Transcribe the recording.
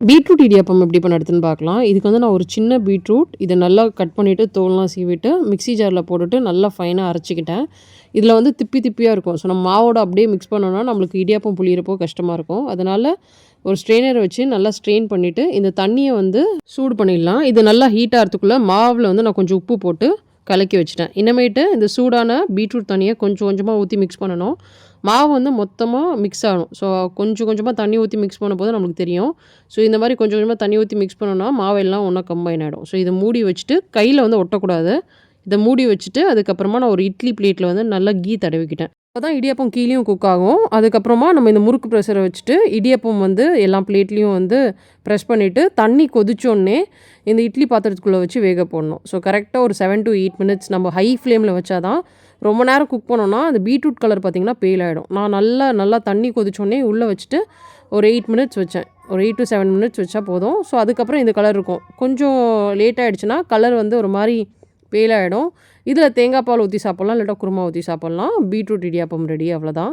Beetroot idiyappam எப்படி பண்ணுறதுன்னு பார்க்கலாம். இதுக்கு வந்து நான் ஒரு சின்ன பீட்ரூட் இதை நல்லா கட் பண்ணிவிட்டு தோல்லாம் சீவிட்டு மிக்ஸி ஜாரில் போட்டுட்டு நல்லா ஃபைனாக அரைச்சிக்கிட்டேன். இதில் வந்து திப்பி திப்பியாக இருக்கும். ஸோ நம்ம மாவோட அப்படியே மிக்ஸ் பண்ணோம்னா நம்மளுக்கு இடியாப்பம் புளியறப்போ கஷ்டமாக இருக்கும். அதனால் ஒரு ஸ்ட்ரெயினரை வச்சு நல்லா ஸ்ட்ரெயின் பண்ணிவிட்டு இந்த தண்ணியை வந்து சூடு பண்ணிடலாம். இது நல்லா ஹீட் ஆகிறதுக்குள்ளே மாவில் வந்து நான் கொஞ்சம் உப்பு போட்டு கலக்கி வச்சுட்டேன். இனிமேட்டு இந்த சூடான பீட்ரூட் தண்ணியை கொஞ்சம் கொஞ்சமாக ஊற்றி மிக்ஸ் பண்ணணும். மாவு வந்து மொத்தமாக மிக்ஸ் ஆகணும். ஸோ கொஞ்சம் கொஞ்சமாக தண்ணி ஊற்றி மிக்ஸ் பண்ணும்போது நம்மளுக்கு தெரியும். ஸோ இந்த மாதிரி கொஞ்சம் கொஞ்சமாக தண்ணி ஊற்றி மிக்ஸ் பண்ணோன்னா மாவெல்லாம் ஒன்றா கம்பைன் ஆகிடும். ஸோ இதை மூடி வச்சுட்டு கையில் வந்து ஒட்டக்கூடாது. இதை மூடி வச்சுட்டு அதுக்கப்புறமா நான் ஒரு இட்லி பிளேட்டில் வந்து நல்லா கீ தடவிக்கிட்டேன். அப்போ தான் இடியாப்பம் கீழேயும் குக் ஆகும். அதுக்கப்புறமா நம்ம இந்த முறுக்கு ப்ரெஷரை வச்சுட்டு இடியாப்பம் வந்து எல்லா பிளேட்லேயும் வந்து ப்ரெஸ் பண்ணிவிட்டு தண்ணி கொதிச்சோடனே இந்த இட்லி பாத்திரத்துக்குள்ளே வச்சு வேக போடணும். ஸோ கரெக்டாக ஒரு 7 to 8 மினிட்ஸ் நம்ம ஹை ஃப்ளேமில் வச்சா தான் ரொம்ப நேரம் குக் பண்ணோன்னா அந்த பீட்ரூட் கலர் பார்த்திங்கன்னா பேல் ஆகிடும். நான் நல்லா தண்ணி கொதிச்சோடனே உள்ளே வச்சுட்டு ஒரு 8 மினிட்ஸ் வச்சேன். ஒரு 8 to 7 மினிட்ஸ் வச்சா போதும். ஸோ அதுக்கப்புறம் இந்த கலர் இருக்கும். கொஞ்சம் லேட் ஆகிடுச்சுன்னா கலர் வந்து ஒரு மாதிரி பேலாகிடும். இதில் தேங்காய் பால் ஊற்றி சாப்பிட்லாம், இல்லாட்டா குருமா ஊற்றி சாப்பிட்லாம். Beetroot idiyappam ready. அவ்வளோதான்.